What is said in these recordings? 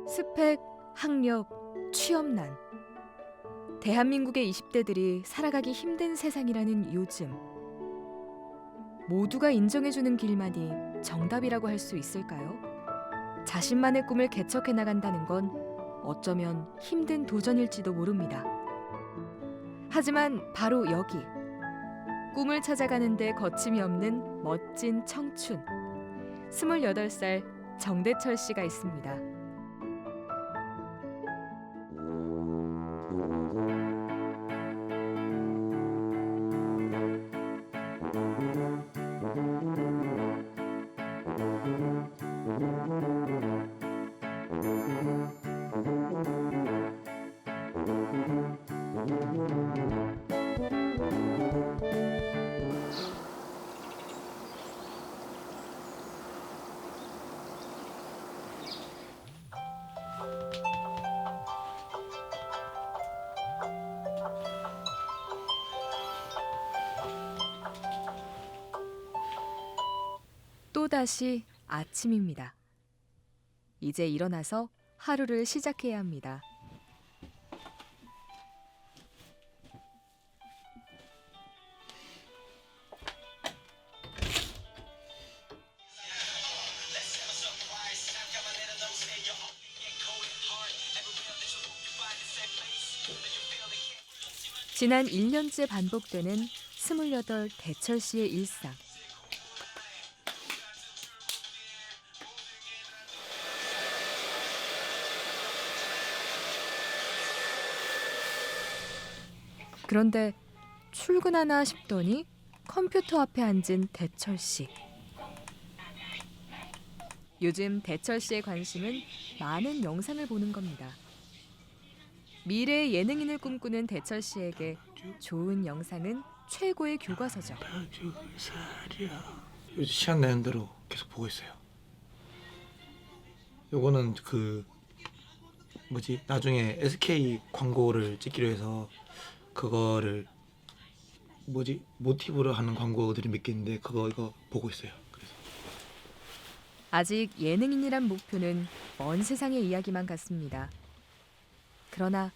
스펙, 학력, 취업난. 대한민국의 20대들이 살아가기 힘든 세상이라는 요즘. 모두가 인정해주는 길만이 정답이라고 할 수 있을까요? 자신만의 꿈을 개척해 나간다는 건 어쩌면 힘든 도전일지도 모릅니다. 하지만 바로 여기, 꿈을 찾아가는데 거침이 없는 멋진 청춘. 28살 정대철 씨가 있습니다. 또다시 아침입니다. 이제 일어나서 하루를 시작해야 합니다. 지난 1년째 반복되는 28 대철 씨의 일상. 그런데 출근하나 싶더니 컴퓨터 앞에 앉은 대철 씨. 요즘 대철 씨의 관심은 많은 영상을 보는 겁니다. 미래의 예능인을 꿈꾸는 대철 씨에게 좋은 영상은 최고의 교과서죠. 요즘 시간 내는 대로 계속 보고 있어요. 요거는 나중에 SK 광고를 찍기로 해서 그거를 모티브로 하는 광고들이 몇 개 있는데 이거 보고 있어요. 그래서 아직 예능인이란 목표는 먼 세상의 이야기만 같습니다. 그러나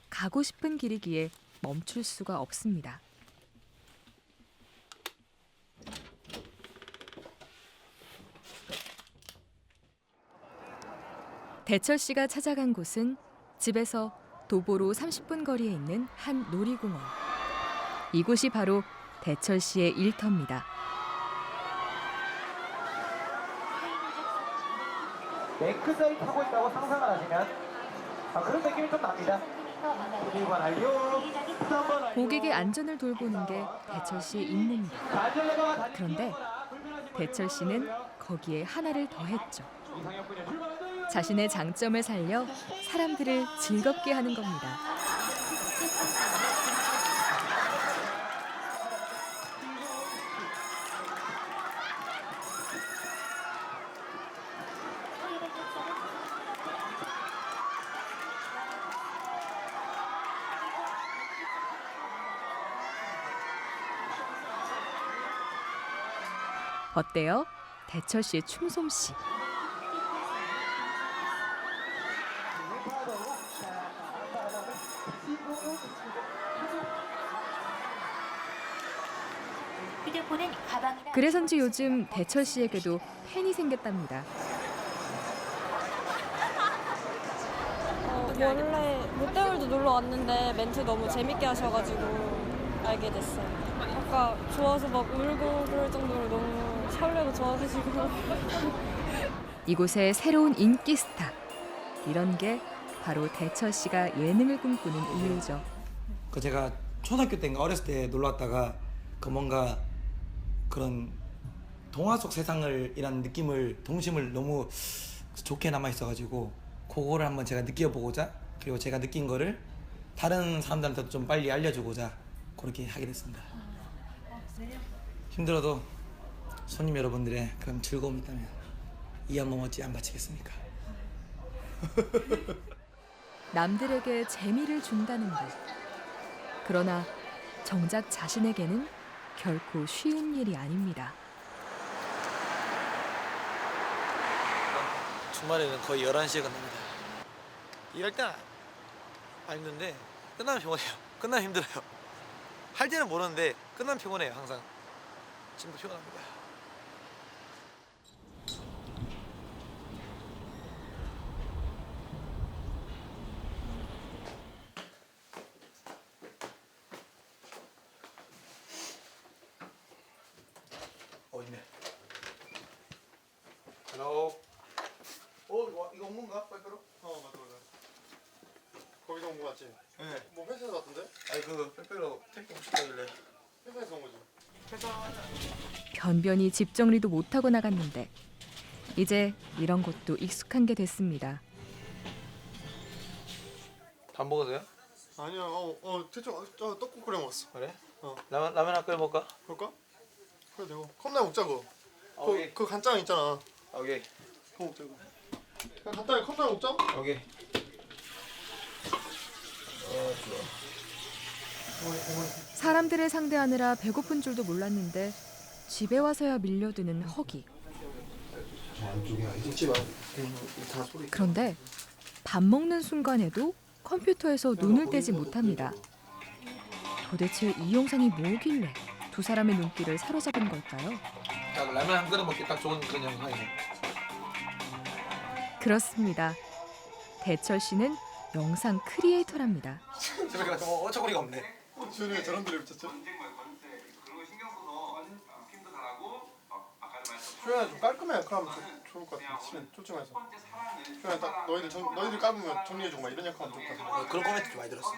가고 싶은 길이기에 멈출 수가 없습니다. 대철 씨가 찾아간 곳은 집에서 도보로 30분 거리에 있는 한 놀이공원. 이곳이 바로 대철 씨의 일터입니다. 넥사이 타고 있다고 상상을 하시면 그런 느낌이 좀 납니다. 고객의 안전을 돌보는 게 대철 씨의 임무입니다. 그런데 대철 씨는 거기에 하나를 더했죠. 자신의 장점을 살려 사람들을 즐겁게 하는 겁니다. 어때요? 대철 씨의 춤솜씨. 그래서인지 요즘 대철 씨에게도 팬이 생겼답니다. 원래 롯데월드 놀러 왔는데 멘트 너무 재밌게 하셔가지고 알게 됐어요. 아까 좋아서 막 울고 그럴 정도로 너무 설레고 좋아하시고. 이곳의 새로운 인기 스타. 이런 게 바로 대철 씨가 예능을 꿈꾸는 이유죠. 제가 초등학교 때인가 어렸을 때 놀러 왔다가 뭔가 그런 동화 속 세상을 이란 느낌을 동심을 너무 좋게 남아 있어가지고 그거를 한번 제가 느껴보고자, 그리고 제가 느낀 거를 다른 사람들한테도 좀 빨리 알려주고자 그렇게 하게 됐습니다. 힘들어도 손님 여러분들의 그런 즐거움이 있다면 이 한 몸 어찌 안 바치겠습니까? 남들에게 재미를 준다는 것. 그러나 정작 자신에게는 결코 쉬운 일이 아닙니다. 주말에는 거의 11시에 건너니다. 일할 때는 안 힘든데 끝나면 피곤해요. 끝나면 힘들어요. 할 때는 모르는데 끝나면 피곤해요. 항상. 지금도 피곤합니다. 있네. 헬로. 이거 온 건가? 빨리로? 맞아. 거기서 온 거 맞지? 네. 뭐 회사에서 왔던데? 아니 그 빼빼로 택배 오셨다길래. 회사에서 온 거지. 변변히 집 정리도 못하고 나갔는데 이제 이런 것도 익숙한 게 됐습니다. 밥 먹으세요? 아니야. 대충 저 떡국 끓여 먹었어. 그래? 어. 라면 하나 끓여 먹을까? 그럴까? 그래 되고. 컵라면 먹자 그거. 오케이. 그 간장 있잖아. 오케이. 그거 먹자 이거. 그냥 간단히 컵라면 먹자. 오케이. 사람들을 상대하느라 배고픈 줄도 몰랐는데 집에 와서야 밀려드는 허기. 웃지 마. 다 소리. 그런데 밥 먹는 순간에도 컴퓨터에서 눈을 떼지 못합니다. 도대체 이 영상이 뭐길래 두 사람의 눈길을 사로잡은 걸까요? 딱 라면 한 그릇 먹기 딱 좋은 그런 영상이네. 그렇습니다. 대철 씨는 영상 크리에이터랍니다. 제가 좀 어처구니가 없네. 주연이가 저런 드립 쳤지? 주연아 좀 깔끔해. 그럼 좋을 것 같아. 치면 쫓지마해서. 주연아 딱 너희들 까부면 정리해주고 막 이런 역할 하면 좋을 것 같아. 그런 코멘트 좀 많이 들었어.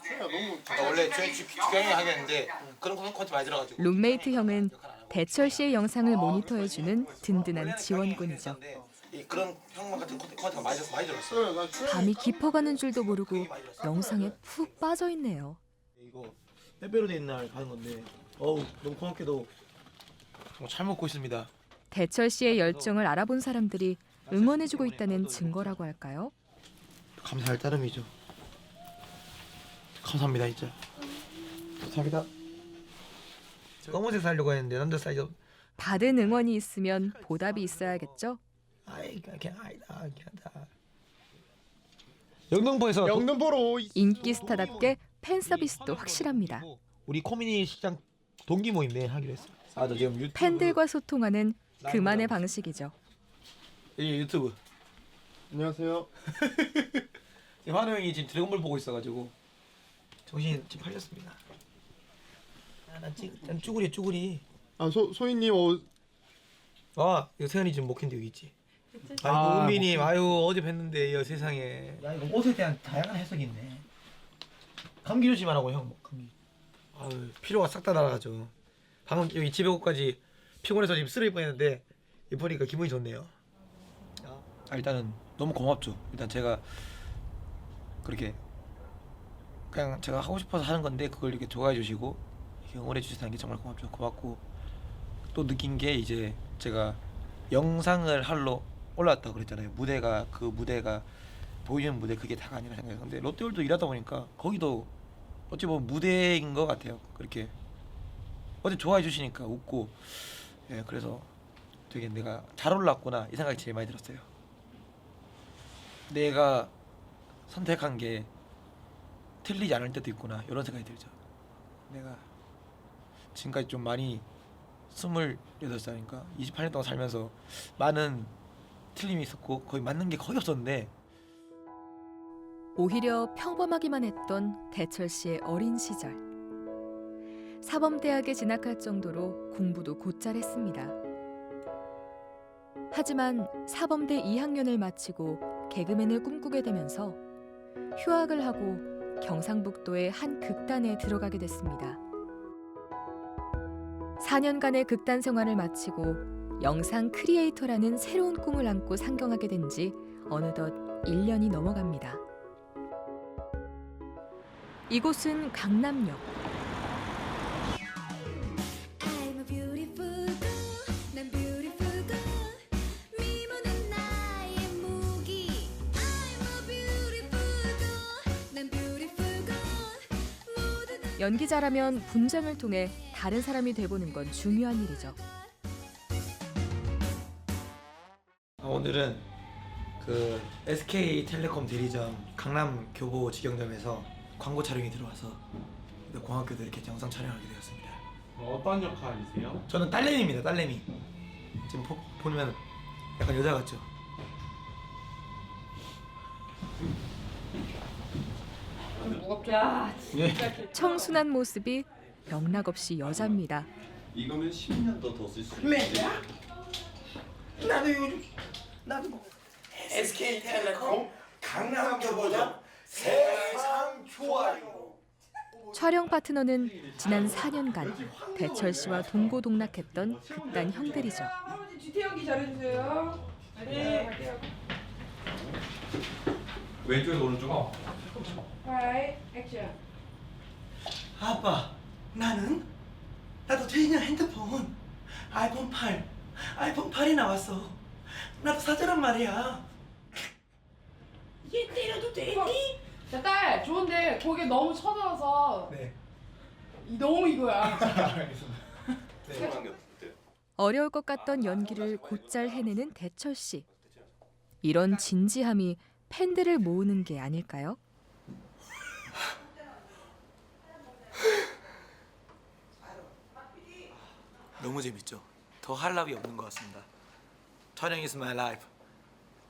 주연아 너무 원래 주경이 하겠는데 그런 코멘트 많이 들어가지고. 룸메이트 형은 대철 씨의 영상을 모니터해주는 든든한 지원군이죠. 그런 형만 같은 코멘트가 많이 들었어. 주연아 나 주연이 밤이 깊어가는 줄도 모르고 영상에 푹 빠져 있네요. 이거 빼빼로 돼 있는 날 가는 건데 어우 너무 고맙게도 정말 잘 먹고 있습니다. 대철 씨의 열정을 알아본 사람들이 응원해주고 있다는 증거라고 할까요? 감사할 따름이죠. 감사합니다 진짜. 감사합니다. 검은색 살려고 했는데 남자 사이즈. 받은 응원이 있으면 보답이 있어야겠죠? 아이 그냥 아니다 괜찮다. 영등포에서 영등포로 인기 스타답게 팬 서비스도 확실합니다. 우리 코미니 시장 동기 모임 내일 하기로 했어. 아, 저 지금 유튜브. 팬들과 소통하는 그만의 방식이죠. 이 유튜브. 안녕하세요. 환우 형이 지금 드래곤볼 보고 있어가지고 정신이 지금 팔렸습니다. 난 쭈구리. 아 소희님 아, 이거 세연이 지금 먹힌데 여기 있지. 아이고 은민이 아유 어제 뵀는데 이 세상에. 야 이거 옷에 대한 다양한 해석이 있네. 감기 조심하라고 형. 감기. 아유 피로가 싹 다 날아가죠. 방금 여기 집에 오기까지 피곤해서 지금 쓰러질 뻔했는데 보니까 기분이 좋네요. 일단은 너무 고맙죠. 일단 제가 그렇게 그냥 제가 하고 싶어서 하는 건데 그걸 이렇게 좋아해 주시고 이렇게 응원해 주시다는 게 정말 고맙죠. 고맙고 또 느낀 게 이제 제가 영상을 하러 올라왔다고 그랬잖아요. 그 무대가 보이는 무대 그게 다가 아니라 생각해요. 근데 롯데월드 일하다 보니까 거기도 어찌 보면 무대인 것 같아요. 그렇게 어제 좋아해 주시니까 웃고 그래서 되게 내가 잘 올랐구나 이 생각이 제일 많이 들었어요. 내가 선택한 게 틀리지 않을 때도 있구나 이런 생각이 들죠. 내가 지금까지 좀 많이 28살이니까 28년 동안 살면서 많은 틀림이 있었고 거의 맞는 게 거의 없었는데 오히려 평범하기만 했던 대철 씨의 어린 시절. 사범대학에 진학할 정도로 공부도 곧잘 했습니다. 하지만 사범대 2학년을 마치고 개그맨을 꿈꾸게 되면서 휴학을 하고 경상북도의 한 극단에 들어가게 됐습니다. 4년간의 극단 생활을 마치고 영상 크리에이터라는 새로운 꿈을 안고 상경하게 된 지 어느덧 1년이 넘어갑니다. 이곳은 강남역. I'm a beautiful girl. 난 beautiful girl. 미모는 나의 무기. I'm a beautiful girl. 난 beautiful girl. 모두 다 연기자라면 분장을 통해 다른 사람이 돼보는 건 중요한 일이죠. 오늘은 그 SK텔레콤 대리점 강남 교보 직영점에서 광고 촬영이 들어와서 공학교도 이렇게 영상 촬영하게 되었습니다. 어떤 역할이세요? 저는 딸내미입니다. 딸내미. 지금 보면 약간 여자 같죠? 청순한 모습이 영락없이 여자입니다. 이거면 10년도 더 쓸 수 있어요. 매야? 나도 SK텔레콤 강남 교보점 세상 좋아요. 촬영 파트너는 지난 4년간 대철 씨와 동고동락했던 극단 형들이죠. 할아버지 뒤태우기 잘해주세요. 네. 왼쪽에서 오른쪽. 하이 액션. 아빠, 나도 제이냐 핸드폰 아이폰 8이 나왔어. 나도 사자란 말이야. 얘 때려도 되니? 자, 딸 좋은데 거기에 너무 쳐들어서 네. 너무 이거야. 어려울 것 같던 연기를 곧잘 해내는 대철 씨. 이런 진지함이 팬들을 모으는 게 아닐까요? 너무 재밌죠. 더 할 나위 없는 것 같습니다. 촬영 is my life.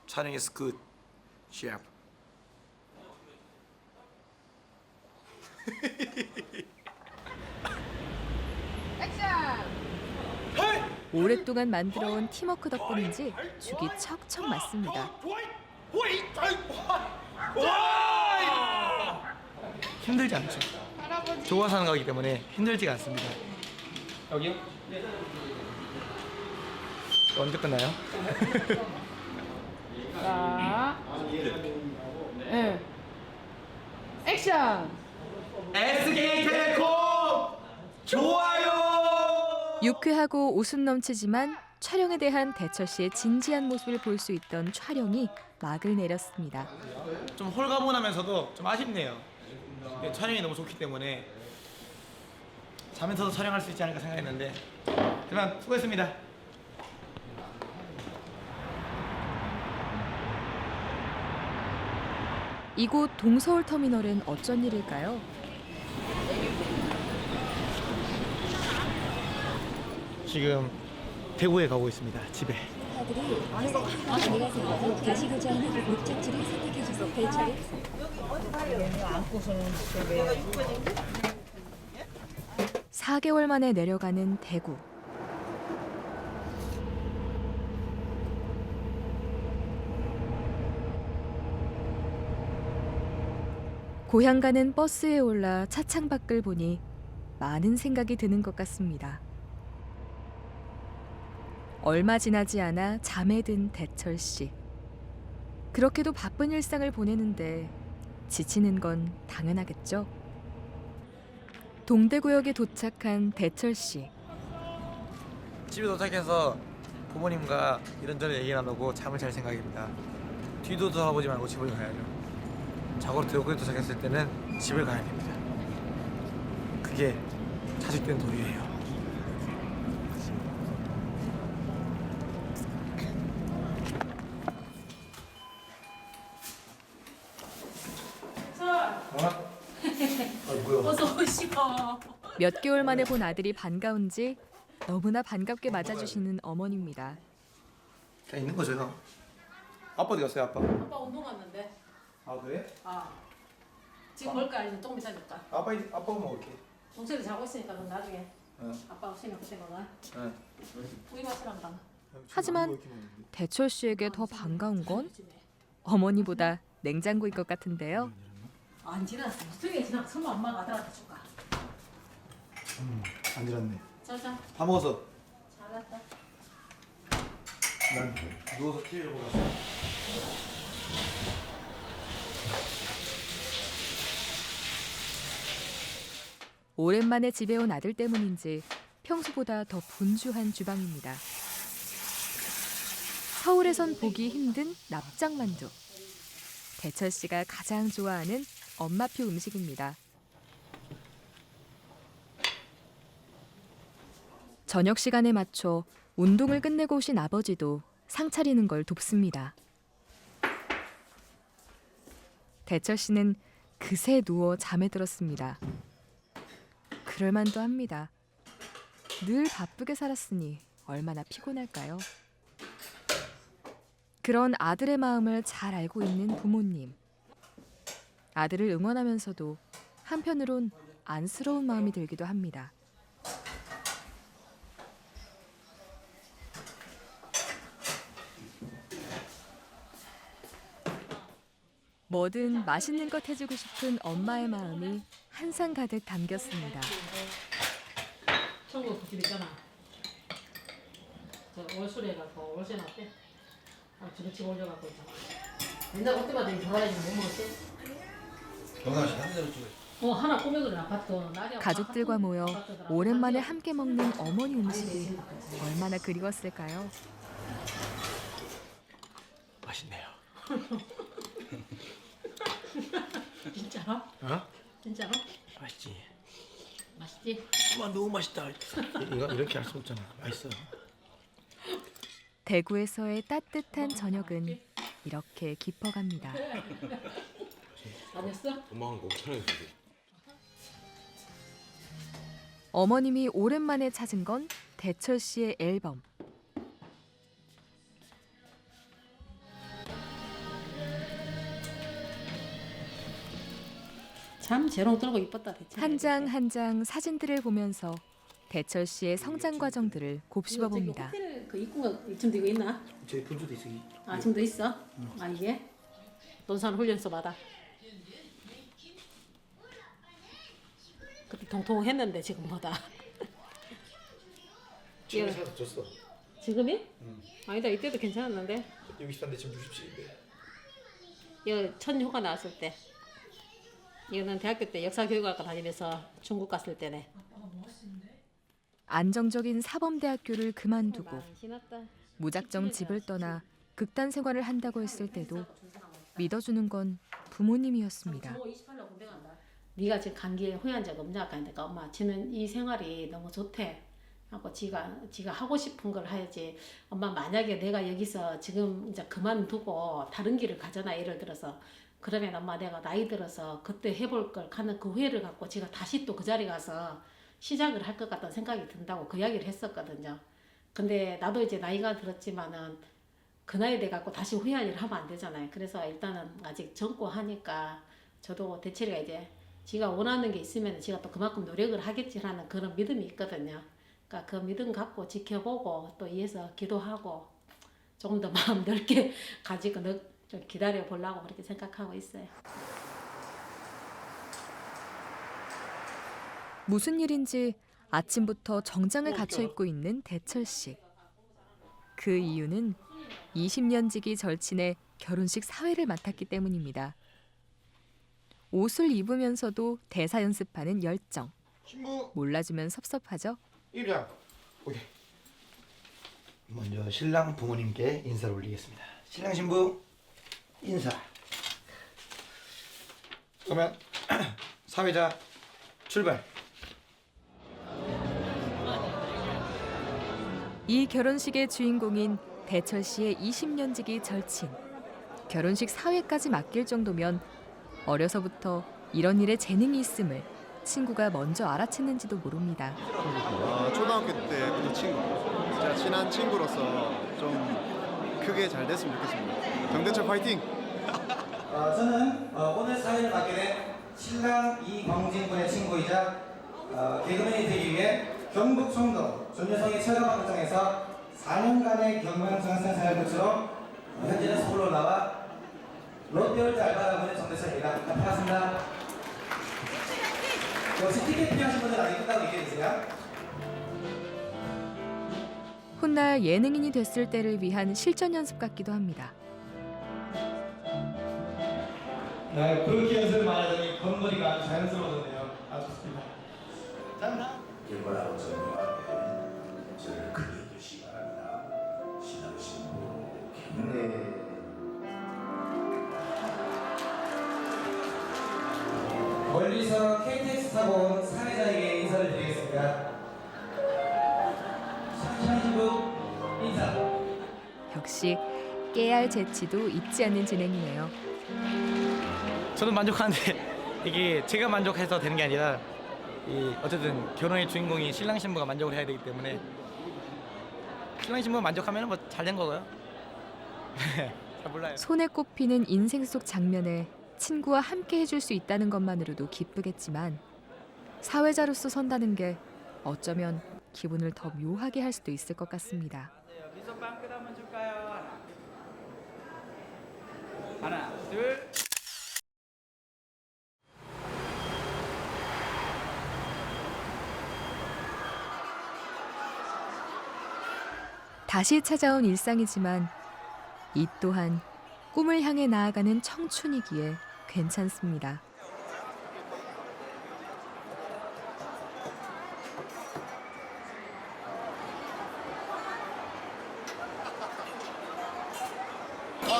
촬영 is good. sharp. 오랫동안 만들어온 팀워크 덕분인지 죽이 척척 맞습니다. 힘들지 않죠. 좋아서 하는 거기 때문에 힘들지가 않습니다. 여기요? 언제 끝나요? 자, 네. 액션. SK텔레콤 좋아요. 유쾌하고 웃음 넘치지만 촬영에 대한 대철 씨의 진지한 모습을 볼 수 있던 촬영이 막을 내렸습니다. 좀 홀가분하면서도 좀 아쉽네요. 촬영이 너무 좋기 때문에 자면서도 촬영할 수 있지 않을까 생각했는데 그만 수고했습니다. 이곳 동서울터미널은 어쩐 일일까요? 지금 대구에 가고 있습니다. 집에. 내가 생각한 가시고자 하는 목적지를 선택해줘서 대처를 4개월 만에 내려가는 대구. 고향 가는 버스에 올라 차창 밖을 보니 많은 생각이 드는 것 같습니다. 얼마 지나지 않아 잠에 든 대철 씨. 그렇게도 바쁜 일상을 보내는데 지치는 건 당연하겠죠. 동대구역에 도착한 대철 씨. 집에 도착해서 부모님과 이런저런 얘기 나누고 잠을 잘 생각입니다. 뒤도 돌아보지 말고 집을 가야죠. 자고로 대구에 도착했을 때는 집을 가야 됩니다. 그게 자식된 도리예요. 몇 개월 만에 본 아들이 반가운지 너무나 반갑게 맞아주시는 어머니입니다. 그냥 있는 거죠. 아빠 어디 갔어요, 아빠? 아빠 운동 갔는데. 아 그래? 아. 지금 뭘까? 이제 조금 이따 줄까? 아빠가 먹을게. 동생이 자고 있으니까 넌 나중에. 응. 아빠 없으면 그때 먹어. 응. 우리 마시랑 가. 하지만 대철 씨에게 더 반가운 건 어머니보다 냉장고일 것 같은데요. 안 지났어. 두개 지나서 선물 엄마가 아들한테 줄까? 안 들었네. 자자. 다 먹었어. 잘했다. 난 누워서 TV를 보고 왔어. 오랜만에 집에 온 아들 때문인지 평소보다 더 분주한 주방입니다. 서울에선 보기 힘든 납작만두. 대철 씨가 가장 좋아하는 엄마표 음식입니다. 저녁 시간에 맞춰 운동을 끝내고 오신 아버지도 상 차리는 걸 돕습니다. 대철 씨는 그새 누워 잠에 들었습니다. 그럴만도 합니다. 늘 바쁘게 살았으니 얼마나 피곤할까요? 그런 아들의 마음을 잘 알고 있는 부모님. 아들을 응원하면서도 한편으론 안쓰러운 마음이 들기도 합니다. 뭐든 맛있는 것 해주고 싶은 엄마의 마음이 한상 가득 담겼습니다. 청구 그 집 있잖아. 저 월수리 해갖고 월세 났대. 아, 지그치 올려갖고 있잖아. 맨날 올 때마다 이 돌아다니는 못 먹었지? 하나 꾸며도 아파트. 가족들과 모여 오랜만에 함께 먹는 어머니 음식이 얼마나 그리웠을까요? 맛있네요. 진짜로? 진짜로? 맛있지. 맛있지? 와 너무 맛있다. 이거 이렇게 할 수 없잖아. 맛있어. 대구에서의 따뜻한 저녁은 이렇게 깊어갑니다. 다녔어? 엄마가 꼭 촬영해주세요. 어머님이 오랜만에 찾은 건 대철 씨의 앨범. 참 재롱 들고 이뻤다 대체. 한 장 한 장 사진들을 보면서 대철 씨의 성장 과정들을 곱씹어 봅니다. 호텔 그 입구가 지금도 이거 있나? 저희 분수도 있어. 아 지금도 있어? 아 이게? 논산 훈련소 마다. 그때 통통했는데 지금보다. 지금 살도 줬어. 지금이? 아니다 이때도 괜찮았는데. 63대 지금 67인데. 이거 첫 휴가 나왔을 때. 이거는 대학교 때 역사교육학과 다니면서 중국 갔을 때네. 안정적인 사범대학교를 그만두고 신났다. 무작정 집을 떠나 극단 생활을 한다고 했을 때도 믿어주는 건 부모님이었습니다. 네가 지금 감기에 후회한 적 없냐? 그러니까 엄마 지는 이 생활이 너무 좋대. 하고 지가 하고 싶은 걸 해야지. 엄마 만약에 내가 여기서 지금 이제 그만두고 다른 길을 가잖아. 예를 들어서 그러면 엄마 내가 나이 들어서 그때 해볼 걸 하는 그 후회를 갖고 지가 다시 또 그 자리 가서 시작을 할 것 같다는 생각이 든다고 그 이야기를 했었거든요. 근데 나도 이제 나이가 들었지만은 그 나이 돼 갖고 다시 후회할 일을 하면 안 되잖아요. 그래서 일단은 아직 젊고 하니까 저도 대철이가 이제 지가 원하는 게 있으면 지가 또 그만큼 노력을 하겠지라는 그런 믿음이 있거든요. 그러니까 그 믿음 갖고 지켜보고 또 위해서 기도하고 조금 더 마음 넓게 가지고 좀 기다려 보려고 그렇게 생각하고 있어요. 무슨 일인지 아침부터 정장을 갖춰 입고 있는 대철 씨. 그 이유는 20년 지기 절친의 결혼식 사회를 맡았기 때문입니다. 옷을 입으면서도 대사 연습하는 열정. 신부 몰라주면 섭섭하죠? 입장. 오케이. 먼저 신랑 부모님께 인사를 올리겠습니다. 신랑 신부 인사. 그러면 사회자 출발. 이 결혼식의 주인공인 대철 씨의 20년 지기 절친. 결혼식 사회까지 맡길 정도면 어려서부터 이런 일에 재능이 있음을 친구가 먼저 알아챘는지도 모릅니다. 초등학교 때부터 친구. 진짜 친한 친구로서 좀 크게 잘 됐으면 좋겠습니다. 정대철 파이팅! 저는 오늘 사회를 맡게 된 신랑 이광진 군의 친구이자 개그맨이 되기 위해 경북 청도 전여성의 체험학원장에서 4년간의 경영정산 생활을 거쳐 현재는 서울로 나와 롯데월드 알바를 하고 있는 정대철입니다. 반갑습니다. 혹시 티켓 필요하신 분들 아직 끝나고 얘기해 주세요. 훗날 예능인이 됐을 때를 위한 실전 연습 같기도 합니다. 네, 그렇게 연습을 많이 하더니 건머리가 아주 자연스러워졌네요. 아주 좋습니다. 자, 결과라고 저를 크게 해주시기 바랍니다. 신랑 신부 경례. 멀리서 KTX 타고 온 사회자에게 인사를 드리겠습니다. 신부 인사. 역시 깨알 재치도 잊지 않는 진행이네요. 저는 만족하는데 이게 제가 만족해서 되는 게 아니라 어쨌든 결혼의 주인공이 신랑 신부가 만족을 해야 되기 때문에 신랑 신부가 만족하면 뭐 잘 된 거고요. 잘 몰라요. 손에 꼽히는 인생 속 장면에 친구와 함께 해줄 수 있다는 것만으로도 기쁘겠지만 사회자로서 선다는 게 어쩌면 기분을 더 묘하게 할 수도 있을 것 같습니다. 미소빵 끝 한번 줄까요? 하나, 둘. 다시 찾아온 일상이지만 이 또한 꿈을 향해 나아가는 청춘이기에 괜찮습니다.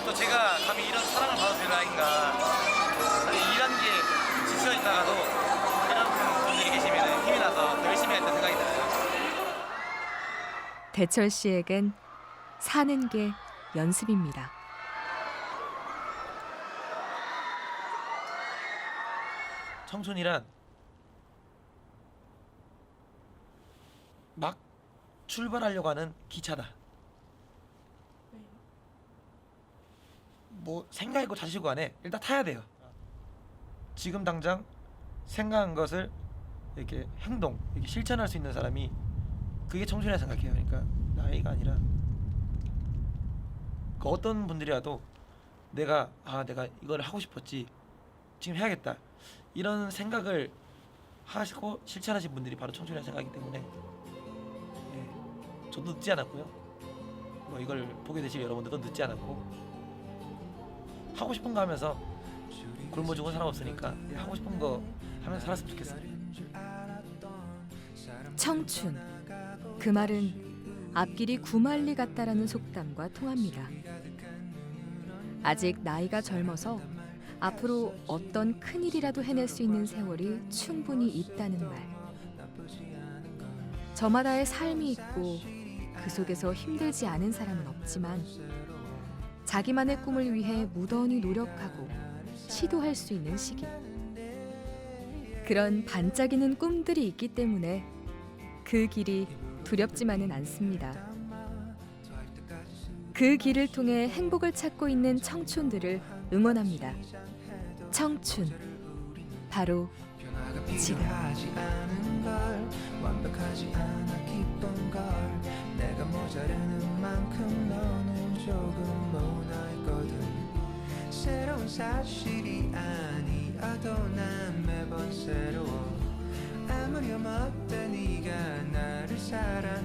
또 제가 감히 이런 사랑을 받아도 되는 아이인가. 일하는 게 지쳐 있다가도 이런 분들이 계시면 힘이 나서 더 열심히 하겠다는 생각이 들어요. 대철 씨에겐 사는 게 연습입니다. 청춘이란 막 출발하려고 하는 기차다. 뭐 생각이고 자시고 안 해. 일단 타야 돼요. 지금 당장 생각한 것을 이렇게 행동, 이렇게 실천할 수 있는 사람이 그게 청춘이라 생각해요. 그러니까 나이가 아니라 그 어떤 분들이라도 내가 이걸 하고 싶었지 지금 해야겠다 이런 생각을 하시고 실천하신 분들이 바로 청춘이라 생각이기 때문에 저도 늦지 않았고요. 뭐 이걸 보게 되실 여러분들도 늦지 않았고 하고 싶은 거 하면서 굶어 죽은 사람 없으니까 하고 싶은 거 하면서 살았으면 좋겠어요. 청춘. 그 말은 앞길이 구말리 같다라는 속담과 통합니다. 아직 나이가 젊어서 앞으로 어떤 큰일이라도 해낼 수 있는 세월이 충분히 있다는 말. 저마다의 삶이 있고 그 속에서 힘들지 않은 사람은 없지만 자기만의 꿈을 위해 무던히 노력하고 시도할 수 있는 시기. 그런 반짝이는 꿈들이 있기 때문에 그 길이 두렵지만은 않습니다. 그 길을 통해 행복을 찾고 있는 청춘들을 응원합니다. 청춘, 바로 지금. 완벽하지 않아 기쁜 걸 내가 모자르는 만큼 너는 조금 모나있거든 새로운 사실이 아니어도 난 매번 새로워 아무렴 어때 네가 나를 사랑